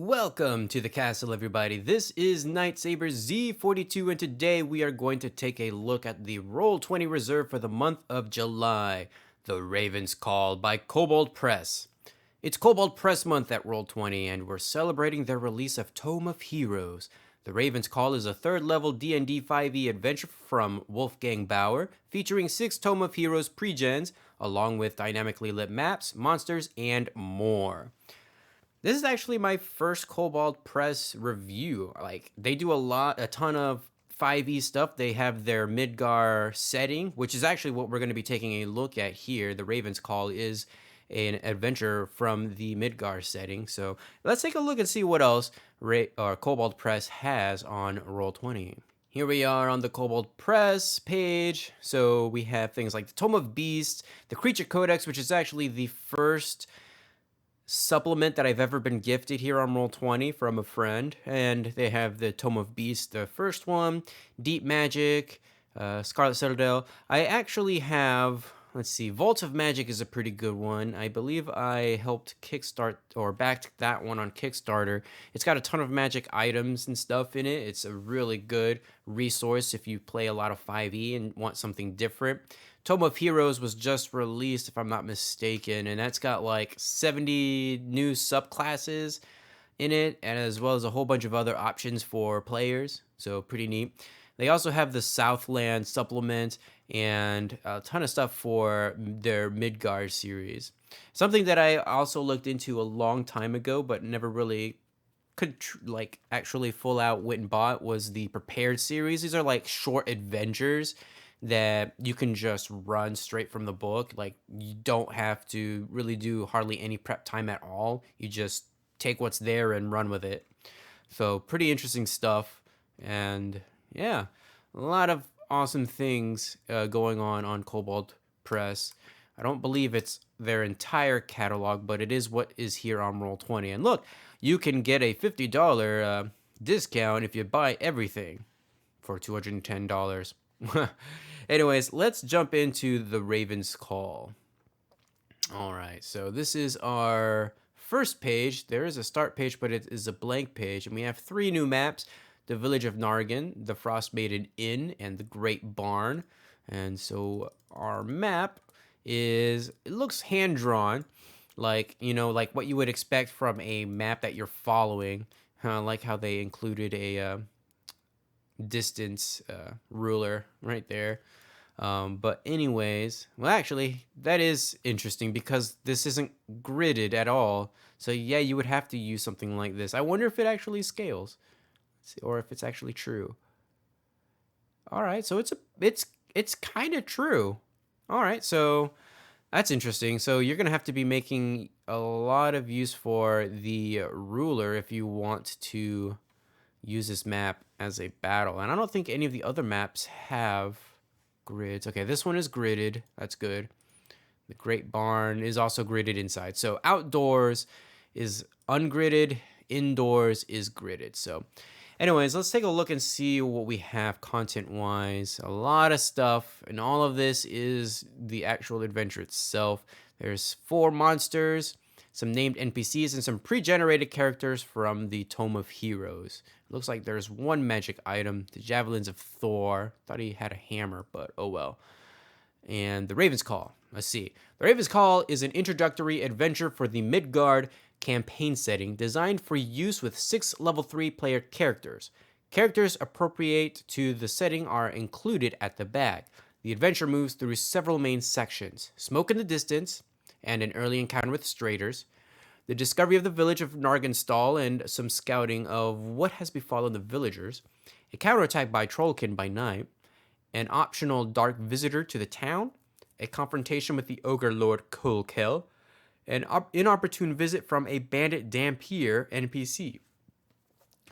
Welcome to the castle, everybody. This is Nightsaber Z42, and today we are going to take a look at the Roll20 reserve for the month of July, The Raven's Call by Kobold Press. It's Kobold Press month at Roll20, and we're celebrating their release of Tome of Heroes. The Raven's Call is a third-level D&D 5e adventure from Wolfgang Baur, featuring 6 Tome of Heroes pre-gens, along with dynamically lit maps, monsters, and more. This is actually my first Kobold Press review. Like, they do a ton of 5e stuff. They have their Midgar setting, which is actually what we're going to be taking a look at here. The Raven's Call is an adventure from the Midgar setting. So let's take a look and see what else Kobold Press has on Roll20. Here we are on the Kobold Press page. So we have things like the Tome of Beasts, the Creature Codex, which is actually the first supplement that I've ever been gifted here on Roll20 from a friend, and they have the Tome of Beasts, the first one, Deep Magic, Scarlet Citadel. I actually have, let's see, Vault of Magic is a pretty good one. I believe I helped kickstart or backed that one on Kickstarter. It's got a ton of magic items and stuff in it. It's a really good resource if you play a lot of 5e and want something different. Tome of Heroes was just released, if I'm not mistaken, and that's got like 70 new subclasses in it, and as well as a whole bunch of other options for players, so pretty neat. They also have the Southland supplement and a ton of stuff for their Midgard series. Something that I also looked into a long time ago, but never really could actually full out went and bought was the Prepared series. These are like short adventures that you can just run straight from the book. Like, you don't have to really do hardly any prep time at all. You just take what's there and run with it. So pretty interesting stuff, and yeah, a lot of awesome things going on Kobold Press. I don't believe it's their entire catalog, but it is what is here on Roll20. And look, you can get a $50 discount if you buy everything for $210. Anyways, let's jump into the Raven's Call. All right, so this is our first page. There is a start page, but it is a blank page, and we have 3 new maps: the Village of Nargan, the Frostmaiden Inn, and the Great Barn. And so our map it looks hand-drawn, like, you know, like what you would expect from a map that you're following. I like how they included a distance ruler right there. But anyways, well, actually, that is interesting because this isn't gridded at all. So yeah, you would have to use something like this. I wonder if it actually scales. Let's see, or if it's actually true. All right, so it's kind of true. All right, so that's interesting. So you're gonna have to be making a lot of use for the ruler if you want to use this map as a battle. And I don't think any of the other maps have grids. Okay, this one is gridded. That's good. The Great Barn is also gridded inside. So outdoors is ungridded, indoors is gridded. So anyways, let's take a look and see what we have content-wise. A lot of stuff, and all of this is the actual adventure itself. There's 4 monsters, some named NPCs, and some pre-generated characters from the Tome of Heroes. It looks like there's 1 magic item, the Javelins of Thor. Thought he had a hammer, but oh well. And the Raven's Call. Let's see. The Raven's Call is an introductory adventure for the Midgard campaign setting, designed for use with 6 level 3 player characters. Characters appropriate to the setting are included at the back. The adventure moves through several main sections: Smoke in the Distance, and an early encounter with Straiters, the discovery of the village of Narganstall and some scouting of what has befallen the villagers, a counterattack by Trollkin by night, an optional dark visitor to the town, a confrontation with the ogre lord Kolkel, an inopportune visit from a bandit Dampier NPC.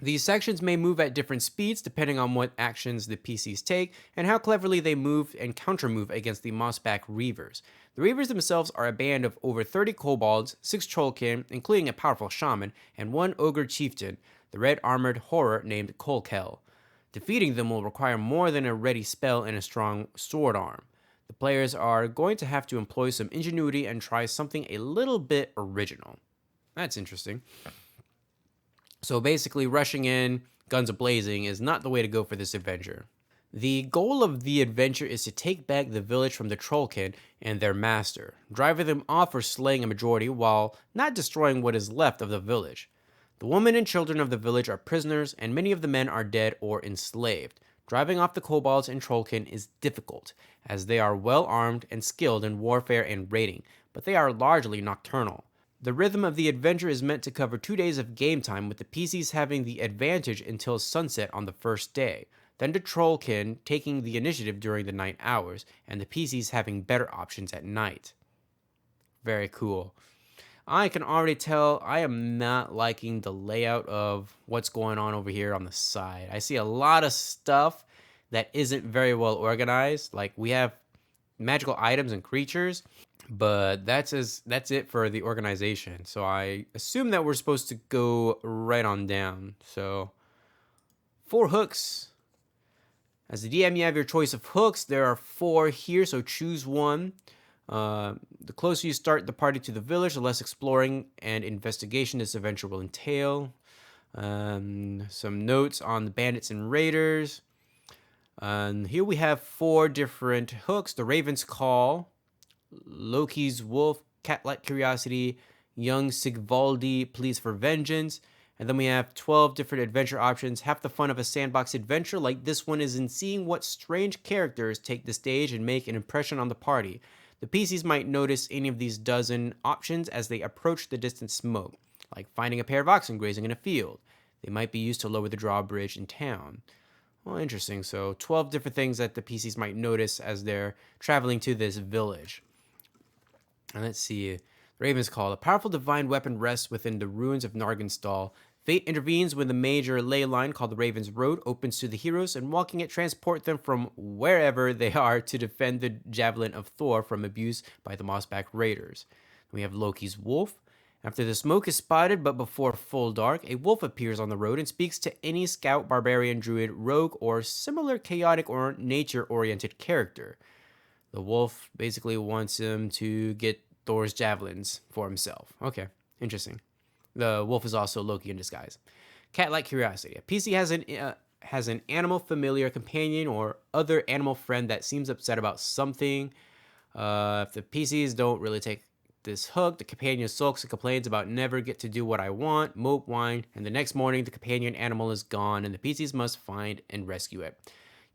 These sections may move at different speeds depending on what actions the PCs take and how cleverly they move and counter-move against the Mossback Reavers. The Reavers themselves are a band of over 30 kobolds, 6 trollkin, including a powerful shaman, and 1 ogre chieftain, the red-armored horror named Kolkel. Defeating them will require more than a ready spell and a strong sword arm. The players are going to have to employ some ingenuity and try something a little bit original. That's interesting. So basically, rushing in, guns a-blazing, is not the way to go for this adventure. The goal of the adventure is to take back the village from the Trollkin and their master, driving them off or slaying a majority while not destroying what is left of the village. The women and children of the village are prisoners, and many of the men are dead or enslaved. Driving off the kobolds and Trollkin is difficult, as they are well armed and skilled in warfare and raiding, but they are largely nocturnal. The rhythm of the adventure is meant to cover 2 days of game time, with the PCs having the advantage until sunset on the first day, then the Trollkin taking the initiative during the night hours, and the PCs having better options at night. Very cool. I can already tell I am not liking the layout of what's going on over here on the side. I see a lot of stuff that isn't very well organized. Like, we have magical items and creatures, but that's it for the organization. So I assume that we're supposed to go right on down. So 4 hooks. As the DM, you have your choice of hooks. There are 4 here, so choose one. The closer you start the party to the village, the less exploring and investigation this adventure will entail. Some notes on the bandits and raiders. Here we have 4 different hooks: the Raven's Call, Loki's Wolf, Cat-like Curiosity, Young Sigvaldi Pleas for Vengeance. And then we have 12 different adventure options. Half the fun of a sandbox adventure like this one is in seeing what strange characters take the stage and make an impression on the party. The PCs might notice any of these dozen options as they approach the distant smoke, like finding a pair of oxen grazing in a field. They might be used to lower the drawbridge in town. Well, interesting. So 12 different things that the PCs might notice as they're traveling to this village. And let's see. Raven's Call. A powerful divine weapon rests within the ruins of Nargenstal. Fate intervenes when the major ley line called the Raven's Road opens to the heroes, and walking it transport them from wherever they are to defend the Javelin of Thor from abuse by the Mossback Raiders. We have Loki's Wolf. After the smoke is spotted, but before full dark, a wolf appears on the road and speaks to any scout, barbarian, druid, rogue, or similar chaotic or nature-oriented character. The wolf basically wants him to get Thor's javelins for himself. Okay, interesting. The wolf is also Loki in disguise. Cat-like Curiosity. A PC has an animal familiar, companion, or other animal friend that seems upset about something. If the PCs don't really take this hook, the companion sulks and complains about never get to do what I want, mope, whine, and the next morning the companion animal is gone and the PCs must find and rescue it.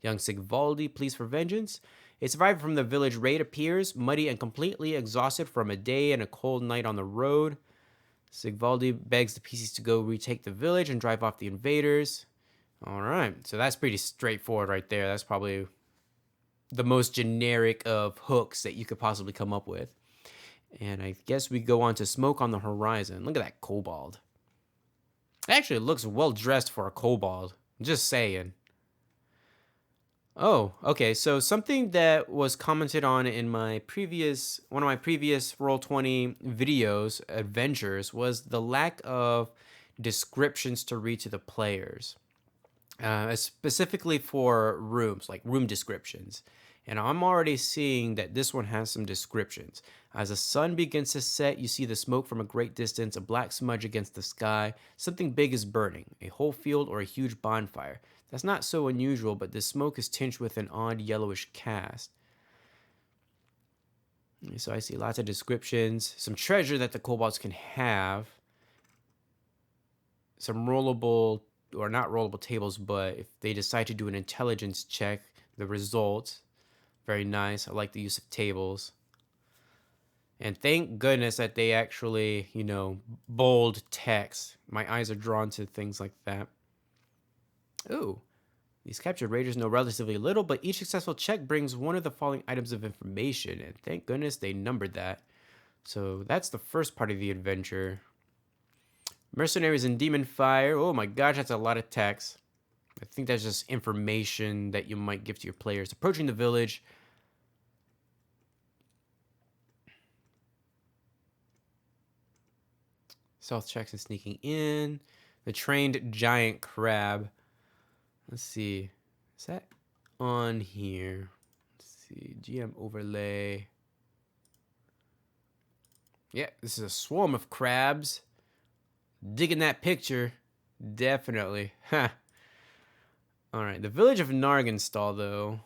Young Sigvaldi pleads for vengeance. A survivor from the village raid appears, muddy and completely exhausted from a day and a cold night on the road. Sigvaldi begs the PCs to go retake the village and drive off the invaders. All right, so that's pretty straightforward right there. That's probably the most generic of hooks that you could possibly come up with. And I guess we go on to Smoke on the Horizon. Look at that kobold. Actually, it looks well dressed for a kobold. Just saying. Oh, okay. So something that was commented on in one of my previous Roll20 videos, adventures, was the lack of descriptions to read to the players, specifically for rooms, like room descriptions. And I'm already seeing that this one has some descriptions. As the sun begins to set, you see the smoke from a great distance, a black smudge against the sky. Something big is burning, a whole field or a huge bonfire. That's not so unusual, but the smoke is tinged with an odd yellowish cast. So I see lots of descriptions, some treasure that the kobolds can have, some rollable, or not rollable tables, but if they decide to do an intelligence check, the results. Very nice. I like the use of tables. And thank goodness that they actually, bold text. My eyes are drawn to things like that. Ooh. These captured raiders know relatively little, but each successful check brings one of the following items of information, and thank goodness they numbered that. So that's the first part of the adventure. Mercenaries and Demon Fire. Oh my gosh, that's a lot of text. I think that's just information that you might give to your players. Approaching the village. Stealth checks and sneaking in. The trained giant crab. Let's see. Is that on here? Let's see. GM overlay. Yeah, this is a swarm of crabs. Digging that picture. Definitely. Ha. All right, the village of Nargenstal, though.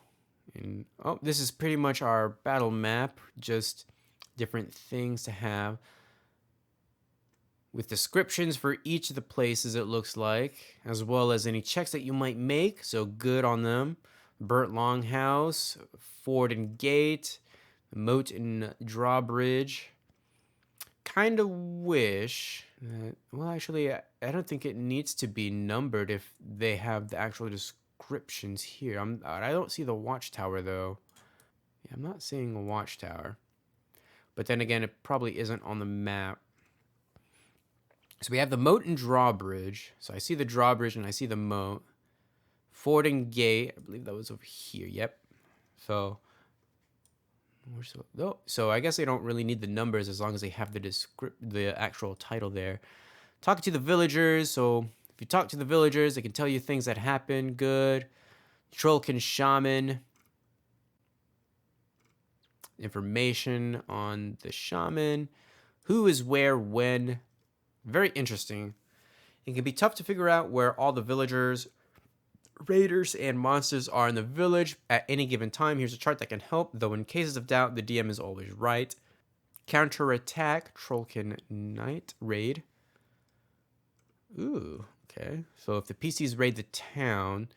And, oh, this is pretty much our battle map. Just different things to have. With descriptions for each of the places, it looks like, as well as any checks that you might make. So good on them. Burnt Longhouse, Ford and Gate, Moat and Drawbridge. Kind of wish that, well, actually, I don't think it needs to be numbered if they have the actual descriptions here. I don't see the watchtower, though. Yeah, I'm not seeing a watchtower. But then again, it probably isn't on the map. So we have the moat and drawbridge. So I see the drawbridge and I see the moat. Ford and gate. I believe that was over here. Yep. So, so I guess they don't really need the numbers as long as they have the actual title there. Talking to the villagers. So if you talk to the villagers, they can tell you things that happen. Good. Trollkin shaman. Information on the shaman. Who is where, when. Very interesting. It can be tough to figure out where all the villagers, raiders, and monsters are in the village at any given time. Here's a chart that can help, though in cases of doubt, the DM is always right. Counterattack, Trollkin Knight, raid. Ooh, okay. So if the PCs raid the town,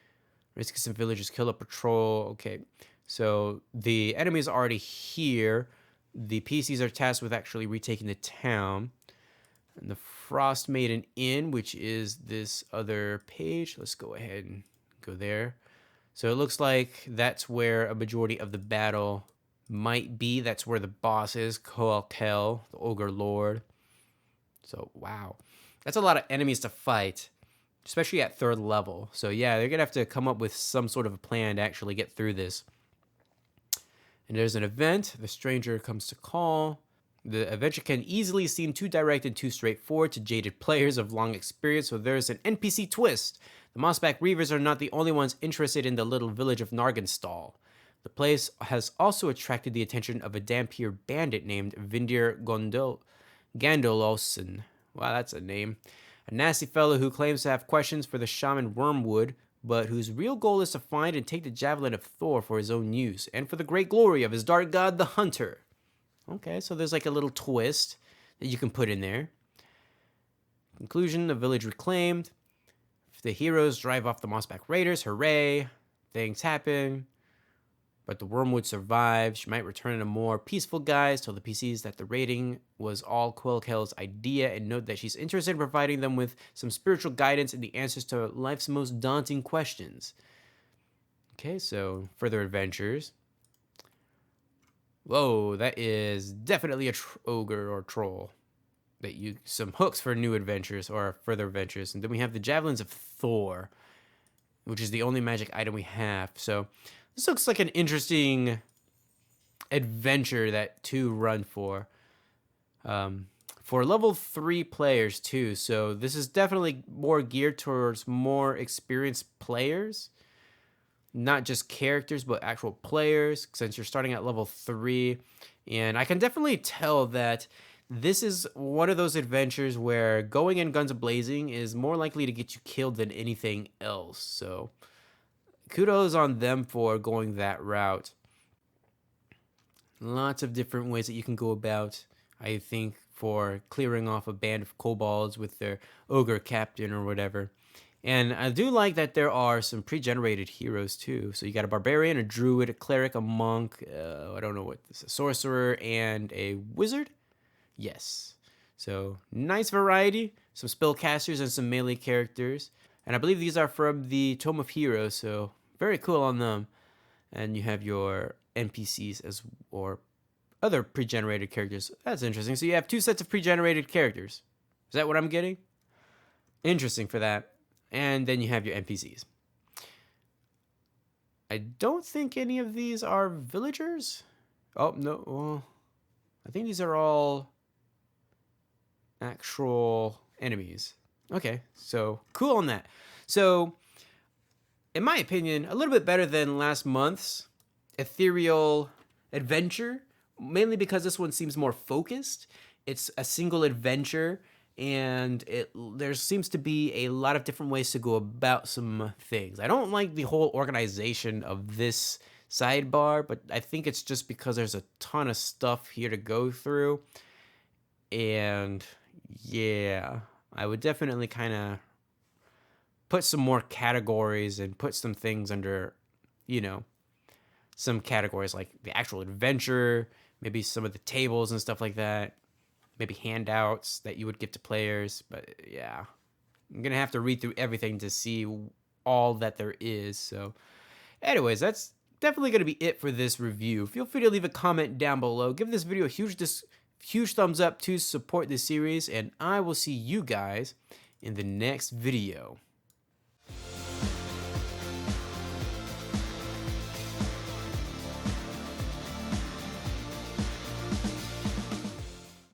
risk some villagers kill a patrol. Okay, so the enemy is already here. The PCs are tasked with actually retaking the town. And the Frost Maiden Inn, which is this other page. Let's go ahead and go there. So it looks like that's where a majority of the battle might be. That's where the boss is, Koalkel, the Ogre Lord. So, wow. That's a lot of enemies to fight, especially at 3rd level. So, yeah, they're going to have to come up with some sort of a plan to actually get through this. And there's an event. The stranger comes to call. The adventure can easily seem too direct and too straightforward to jaded players of long experience, so there's an NPC twist. The Mossback Reavers are not the only ones interested in the little village of Nargenstal. The place has also attracted the attention of a Dampier bandit named Vindir Gandolosson. Wow, that's a name. A nasty fellow who claims to have questions for the shaman Wormwood, but whose real goal is to find and take the javelin of Thor for his own use, and for the great glory of his dark god, the Hunter. Okay, so there's like a little twist that you can put in there. Conclusion, the village reclaimed. If the heroes drive off the Mossback Raiders, hooray. Things happen. But the Wormwood survives. She might return in a more peaceful guise, tell the PCs that the raiding was all Koalkel's idea, and note that she's interested in providing them with some spiritual guidance and the answers to life's most daunting questions. Okay, so further adventures. Whoa, that is definitely a ogre or troll. That you some hooks for new adventures or further adventures. And then we have the javelins of Thor, which is the only magic item we have. So this looks like an interesting adventure that to run for level 3 players too. So this is definitely more geared towards more experienced players. Not just characters, but actual players, since you're starting at level 3. And I can definitely tell that this is one of those adventures where going in guns blazing is more likely to get you killed than anything else. So kudos on them for going that route. Lots of different ways that you can go about, I think, for clearing off a band of kobolds with their ogre captain or whatever. And I do like that there are some pre-generated heroes too. So you got a barbarian, a druid, a cleric, a monk, I don't know what this is, a sorcerer, and a wizard? Yes. So nice variety, some spellcasters and some melee characters. And I believe these are from the Tome of Heroes, so very cool on them. And you have your NPCs or other pre-generated characters. That's interesting. So you have 2 sets of pre-generated characters. Is that what I'm getting? Interesting for that. And then you have your NPCs. I don't think any of these are villagers. Oh, no. Well, I think these are all actual enemies. Okay, so cool on that. So, in my opinion, a little bit better than last month's ethereal adventure, mainly because this one seems more focused. It's a single adventure, and there seems to be a lot of different ways to go about some things. I don't like the whole organization of this sidebar, but I think it's just because there's a ton of stuff here to go through. And yeah, I would definitely kind of put some more categories and put some things under, you know, some categories like the actual adventure, maybe some of the tables and stuff like that, maybe handouts that you would give to players. But yeah, I'm gonna have to read through everything to see all that there is. So anyways, that's definitely gonna be it for this review. Feel free to leave a comment down below. Give this video a huge thumbs up to support this series, and I will see you guys in the next video.